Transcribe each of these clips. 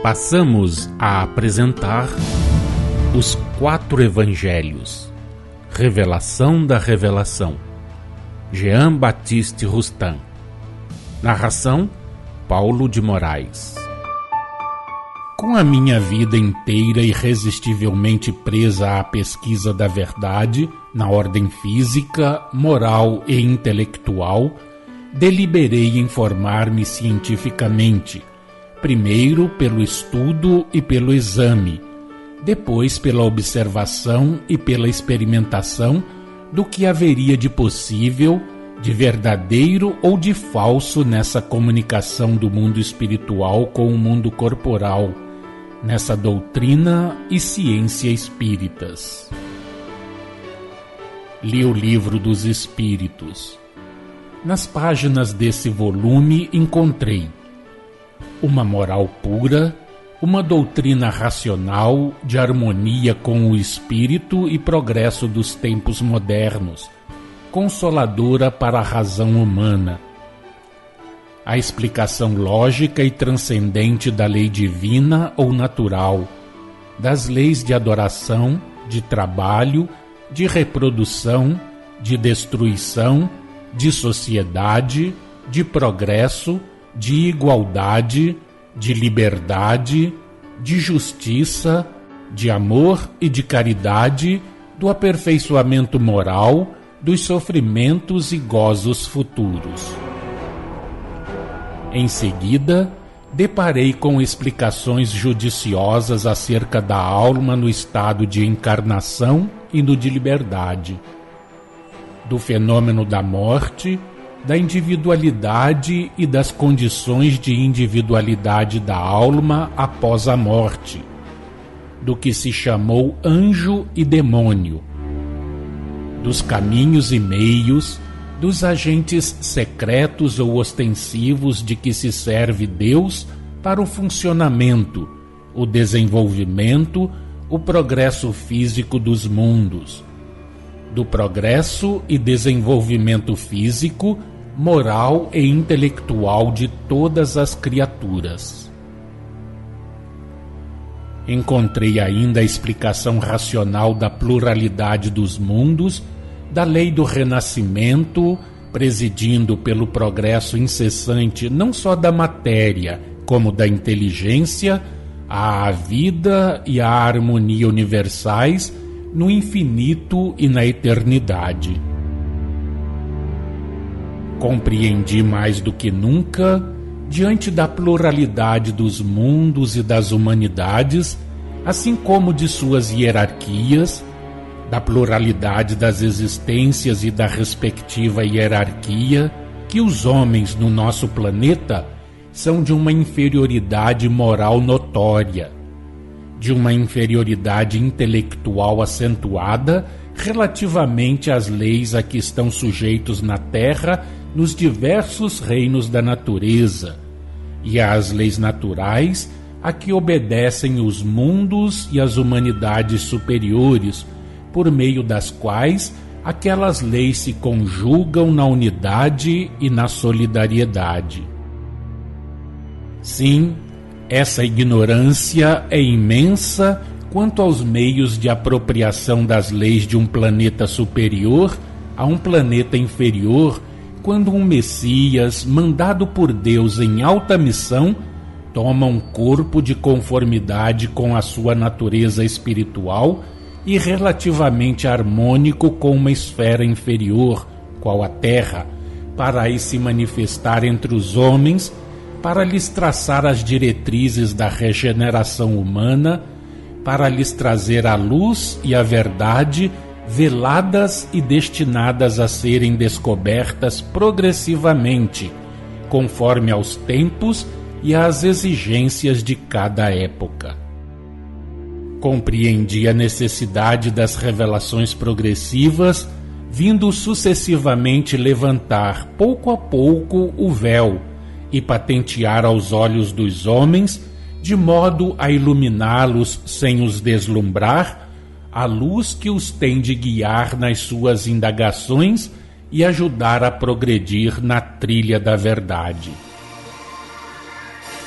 Passamos a apresentar os 4 Evangelhos, Revelação da Revelação, Jean Baptiste Rustin. Narração, Paulo de Moraes. Com a minha vida inteira irresistivelmente presa à pesquisa da verdade, na ordem física, moral e intelectual, deliberei em formar-me cientificamente, primeiro pelo estudo e pelo exame, depois pela observação e pela experimentação do que haveria de possível, de verdadeiro ou de falso nessa comunicação do mundo espiritual com o mundo corporal, nessa doutrina e ciência espíritas. Li o Livro dos Espíritos. Nas páginas desse volume encontrei uma moral pura, uma doutrina racional de harmonia com o espírito e progresso dos tempos modernos, consoladora para a razão humana. A explicação lógica e transcendente da lei divina ou natural, das leis de adoração, de trabalho, de reprodução, de destruição, de sociedade, de progresso, de igualdade, de liberdade, de justiça, de amor e de caridade, do aperfeiçoamento moral, dos sofrimentos e gozos futuros. Em seguida, deparei com explicações judiciosas acerca da alma no estado de encarnação e no de liberdade, do fenômeno da morte, da individualidade e das condições de individualidade da alma após a morte, do que se chamou anjo e demônio, dos caminhos e meios, dos agentes secretos ou ostensivos de que se serve Deus para o funcionamento, o desenvolvimento, o progresso físico dos mundos, do progresso e desenvolvimento físico, moral e intelectual de todas as criaturas. Encontrei ainda a explicação racional da pluralidade dos mundos, da lei do renascimento, presidindo pelo progresso incessante não só da matéria, como da inteligência, à vida e à harmonia universais no infinito e na eternidade. Compreendi mais do que nunca, diante da pluralidade dos mundos e das humanidades, assim como de suas hierarquias, da pluralidade das existências e da respectiva hierarquia, que os homens no nosso planeta são de uma inferioridade moral notória, de uma inferioridade intelectual acentuada relativamente às leis a que estão sujeitos na Terra nos diversos reinos da natureza, e às leis naturais a que obedecem os mundos e as humanidades superiores, por meio das quais aquelas leis se conjugam na unidade e na solidariedade. Sim, essa ignorância é imensa quanto aos meios de apropriação das leis de um planeta superior a um planeta inferior, quando um Messias, mandado por Deus em alta missão, toma um corpo de conformidade com a sua natureza espiritual e relativamente harmônico com uma esfera inferior, qual a Terra, para aí se manifestar entre os homens, para lhes traçar as diretrizes da regeneração humana, para lhes trazer a luz e a verdade, veladas e destinadas a serem descobertas progressivamente, conforme aos tempos e às exigências de cada época. Compreendi a necessidade das revelações progressivas, vindo sucessivamente levantar, pouco a pouco, o véu e patentear aos olhos dos homens, de modo a iluminá-los sem os deslumbrar, a luz que os tem de guiar nas suas indagações e ajudar a progredir na trilha da verdade.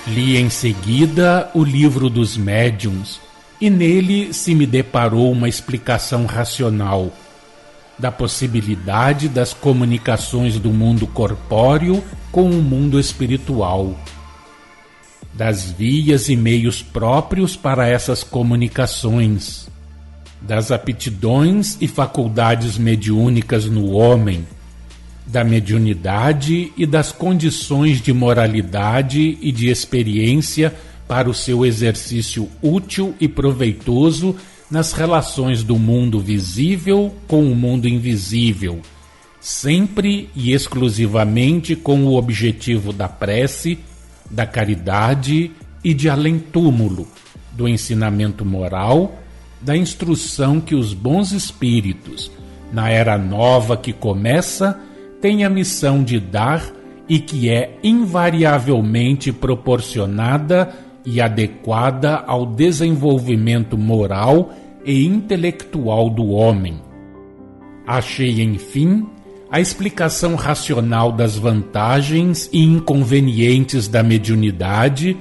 Li em seguida o Livro dos Médiuns e nele se me deparou uma explicação racional da possibilidade das comunicações do mundo corpóreo com o mundo espiritual, das vias e meios próprios para essas comunicações, das aptidões e faculdades mediúnicas no homem, da mediunidade e das condições de moralidade e de experiência para o seu exercício útil e proveitoso nas relações do mundo visível com o mundo invisível, sempre e exclusivamente com o objetivo da prece, da caridade e de além-túmulo, do ensinamento moral, da instrução que os bons espíritos, na era nova que começa, têm a missão de dar e que é invariavelmente proporcionada e adequada ao desenvolvimento moral e intelectual do homem. Achei, enfim, a explicação racional das vantagens e inconvenientes da mediunidade,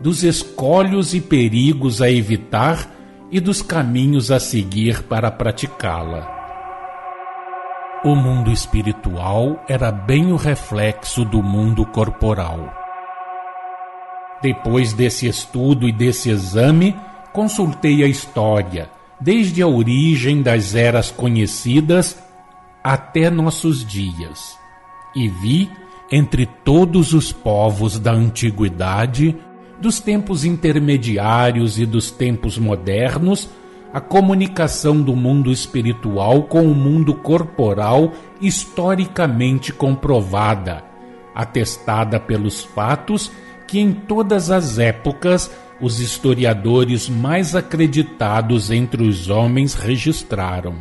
dos escolhos e perigos a evitar e dos caminhos a seguir para praticá-la. O mundo espiritual era bem o reflexo do mundo corporal. Depois desse estudo e desse exame, consultei a história, desde a origem das eras conhecidas até nossos dias, e vi, entre todos os povos da antiguidade, dos tempos intermediários e dos tempos modernos, a comunicação do mundo espiritual com o mundo corporal historicamente comprovada, atestada pelos fatos que em todas as épocas os historiadores mais acreditados entre os homens registraram.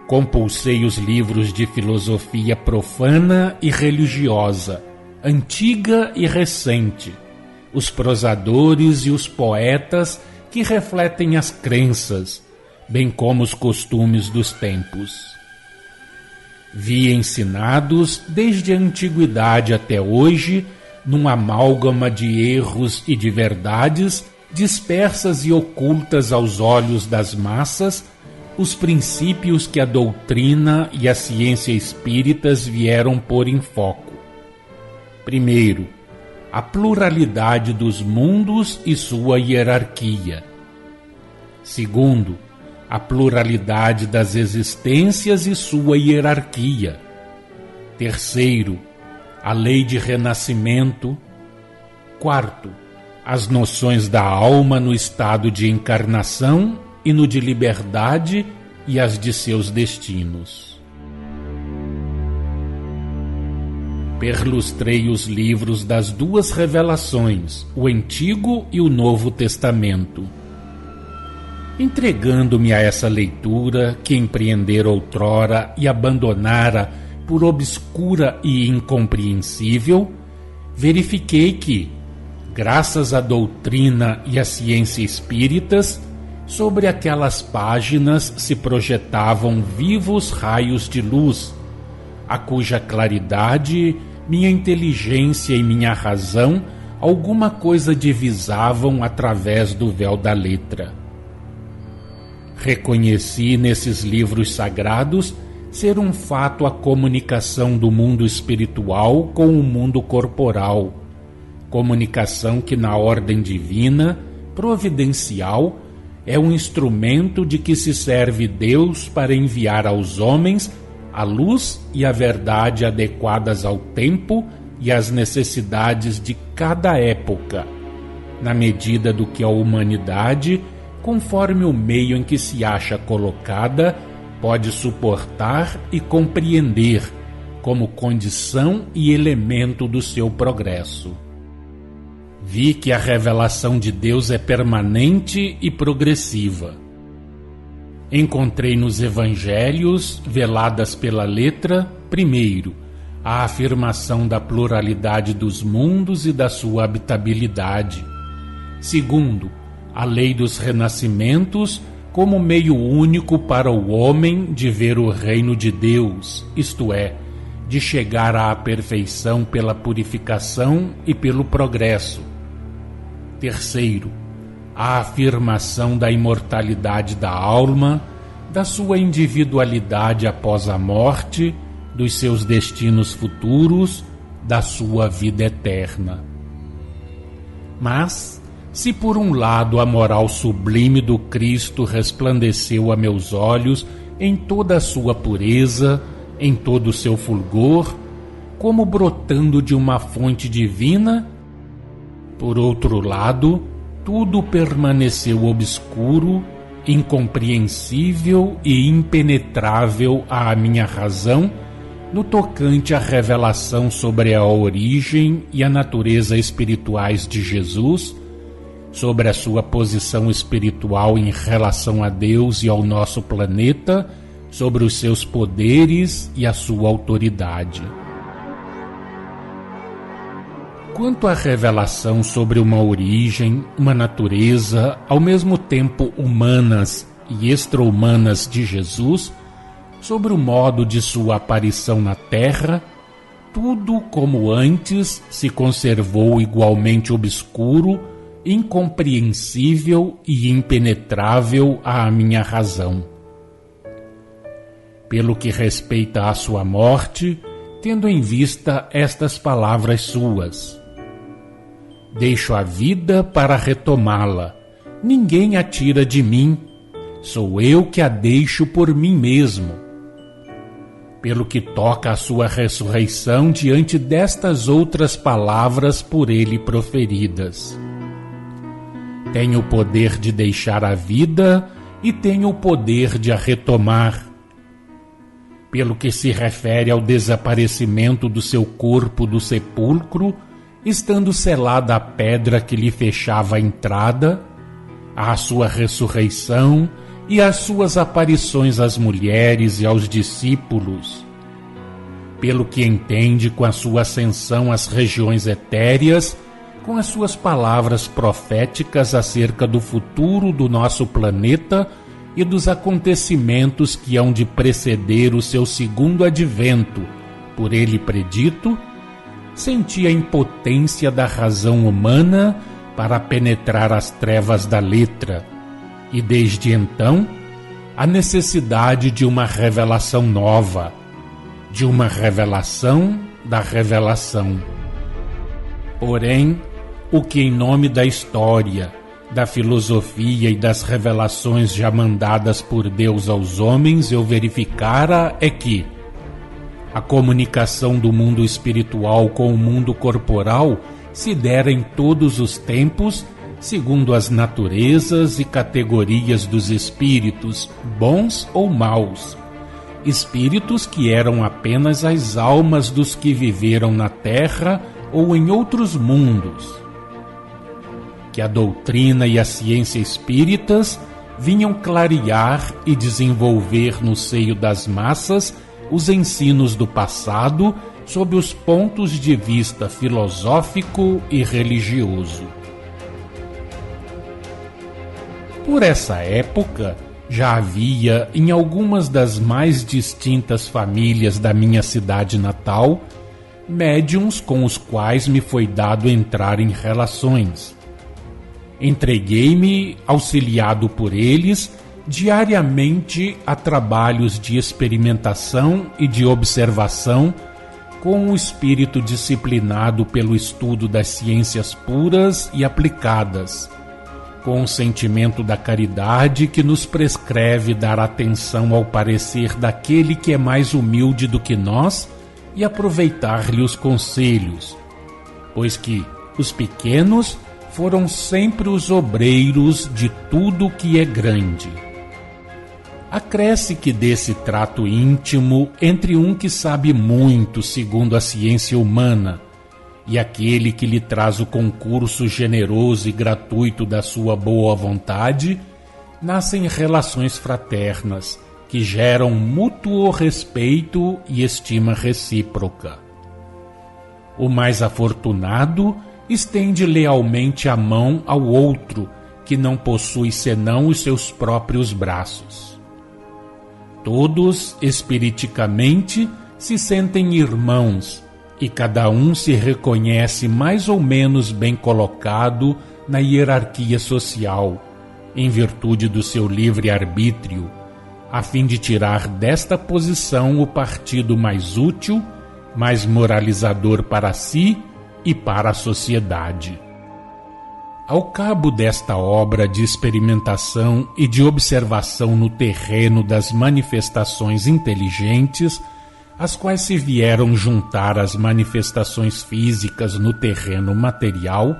Compulsei os livros de filosofia profana e religiosa, antiga e recente, os prosadores e os poetas que refletem as crenças, bem como os costumes dos tempos. Vi ensinados, desde a antiguidade até hoje, num amálgama de erros e de verdades, dispersas e ocultas aos olhos das massas, os princípios que a doutrina e a ciência espíritas vieram pôr em foco. Primeiro, a pluralidade dos mundos e sua hierarquia. Segundo, a pluralidade das existências e sua hierarquia. Terceiro, a lei de renascimento. Quarto, as noções da alma no estado de encarnação e no de liberdade e as de seus destinos. Perlustrei os livros das duas revelações, o Antigo e o Novo Testamento. Entregando-me a essa leitura que empreendera outrora e abandonara por obscura e incompreensível, verifiquei que, graças à doutrina e à ciência espíritas, sobre aquelas páginas se projetavam vivos raios de luz, a cuja claridade minha inteligência e minha razão alguma coisa divisavam através do véu da letra. Reconheci nesses livros sagrados ser um fato a comunicação do mundo espiritual com o mundo corporal, comunicação que na ordem divina, providencial, é um instrumento de que se serve Deus para enviar aos homens a luz e a verdade adequadas ao tempo e às necessidades de cada época, na medida do que a humanidade, conforme o meio em que se acha colocada, pode suportar e compreender como condição e elemento do seu progresso. Vi que a revelação de Deus é permanente e progressiva. Encontrei nos evangelhos, veladas pela letra, primeiro, a afirmação da pluralidade dos mundos e da sua habitabilidade. Segundo, a lei dos renascimentos como meio único para o homem de ver o reino de Deus, isto é, de chegar à perfeição pela purificação e pelo progresso. Terceiro, a afirmação da imortalidade da alma, da sua individualidade após a morte, dos seus destinos futuros, da sua vida eterna. Mas, se por um lado a moral sublime do Cristo resplandeceu a meus olhos em toda a sua pureza, em todo o seu fulgor, como brotando de uma fonte divina, por outro lado, tudo permaneceu obscuro, incompreensível e impenetrável à minha razão, no tocante à revelação sobre a origem e a natureza espirituais de Jesus, sobre a sua posição espiritual em relação a Deus e ao nosso planeta, sobre os seus poderes e a sua autoridade. Quanto à revelação sobre uma origem, uma natureza, ao mesmo tempo humanas e extra-humanas de Jesus, sobre o modo de sua aparição na Terra, tudo como antes se conservou igualmente obscuro, incompreensível e impenetrável à minha razão. Pelo que respeita à sua morte, tendo em vista estas palavras suas: deixo a vida para retomá-la, ninguém a tira de mim, sou eu que a deixo por mim mesmo. Pelo que toca à sua ressurreição diante destas outras palavras por ele proferidas: tenho o poder de deixar a vida e tenho o poder de a retomar. Pelo que se refere ao desaparecimento do seu corpo do sepulcro, estando selada a pedra que lhe fechava a entrada, à sua ressurreição e às suas aparições às mulheres e aos discípulos. Pelo que entende com a sua ascensão às regiões etéreas, com as suas palavras proféticas acerca do futuro do nosso planeta e dos acontecimentos que hão de preceder o seu segundo advento, por ele predito, senti a impotência da razão humana para penetrar as trevas da letra, e desde então, a necessidade de uma revelação nova, de uma revelação da revelação. Porém, o que em nome da história, da filosofia e das revelações já mandadas por Deus aos homens eu verificara é que a comunicação do mundo espiritual com o mundo corporal se dera em todos os tempos, segundo as naturezas e categorias dos espíritos, bons ou maus, espíritos que eram apenas as almas dos que viveram na Terra ou em outros mundos, que a doutrina e a ciência espíritas vinham clarear e desenvolver no seio das massas os ensinos do passado sob os pontos de vista filosófico e religioso. Por essa época, já havia em algumas das mais distintas famílias da minha cidade natal médiuns com os quais me foi dado entrar em relações. Entreguei-me, auxiliado por eles, diariamente a trabalhos de experimentação e de observação, com o espírito disciplinado pelo estudo das ciências puras e aplicadas, com o sentimento da caridade que nos prescreve dar atenção ao parecer daquele que é mais humilde do que nós e aproveitar-lhe os conselhos, pois que os pequenos foram sempre os obreiros de tudo que é grande. Acresce que desse trato íntimo entre um que sabe muito segundo a ciência humana e aquele que lhe traz o concurso generoso e gratuito da sua boa vontade, nascem relações fraternas que geram mútuo respeito e estima recíproca. O mais afortunado estende lealmente a mão ao outro, que não possui senão os seus próprios braços. Todos, espiriticamente, se sentem irmãos, e cada um se reconhece mais ou menos bem colocado na hierarquia social, em virtude do seu livre-arbítrio, a fim de tirar desta posição o partido mais útil, mais moralizador para si e para a sociedade. Ao cabo desta obra de experimentação e de observação no terreno das manifestações inteligentes, as quais se vieram juntar às manifestações físicas no terreno material,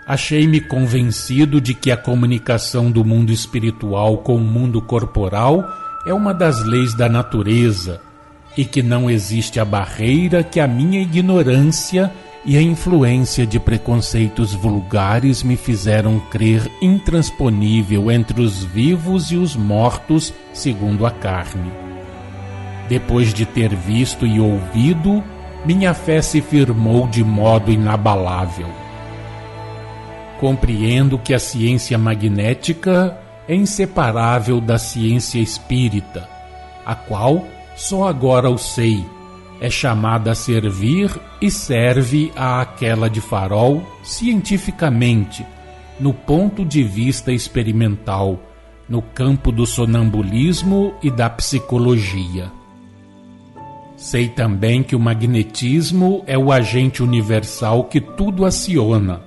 achei-me convencido de que a comunicação do mundo espiritual com o mundo corporal é uma das leis da natureza e que não existe a barreira que a minha ignorância e a influência de preconceitos vulgares me fizeram crer intransponível entre os vivos e os mortos segundo a carne. Depois de ter visto e ouvido, minha fé se firmou de modo inabalável. Compreendo que a ciência magnética é inseparável da ciência espírita, a qual, só agora o sei, é chamada a servir e serve àquela de Farol cientificamente, no ponto de vista experimental, no campo do sonambulismo e da psicologia. Sei também que o magnetismo é o agente universal que tudo aciona.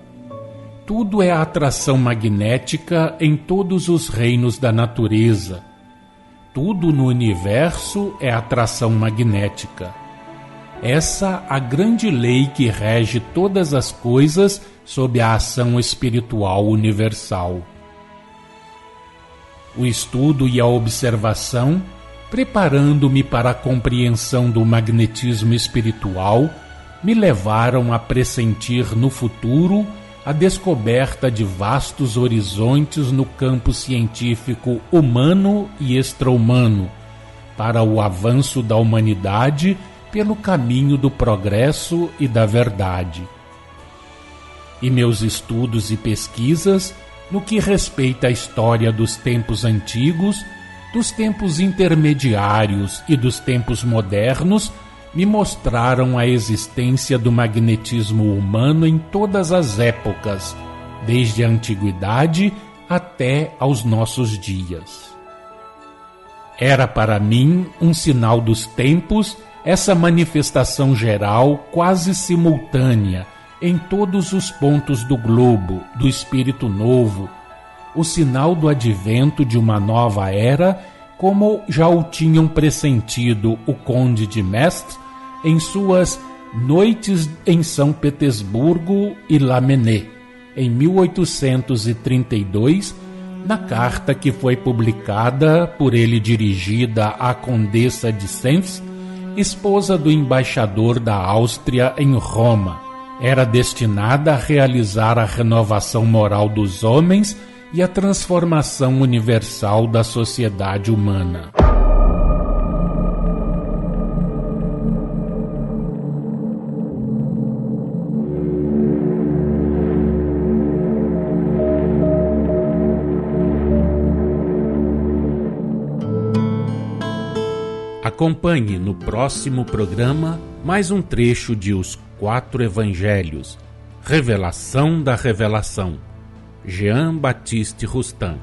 Tudo é a atração magnética em todos os reinos da natureza. Tudo no universo é atração magnética. Essa a grande lei que rege todas as coisas sob a ação espiritual universal. O estudo e a observação, preparando-me para a compreensão do magnetismo espiritual, me levaram a pressentir no futuro a descoberta de vastos horizontes no campo científico humano e extra-humano, para o avanço da humanidade pelo caminho do progresso e da verdade. E meus estudos e pesquisas, no que respeita à história dos tempos antigos, dos tempos intermediários e dos tempos modernos, me mostraram a existência do magnetismo humano em todas as épocas, desde a antiguidade até aos nossos dias. Era para mim um sinal dos tempos essa manifestação geral quase simultânea em todos os pontos do globo do espírito novo, o sinal do advento de uma nova era, como já o tinham pressentido o Conde de Mestre em suas Noites em São Petersburgo e Lamennais, em 1832, na carta que foi publicada por ele dirigida à Condessa de Sens, esposa do embaixador da Áustria em Roma. Era destinada a realizar a renovação moral dos homens e a transformação universal da sociedade humana. Acompanhe no próximo programa mais um trecho de Os Quatro Evangelhos, Revelação da Revelação, Jean Baptiste Rustin.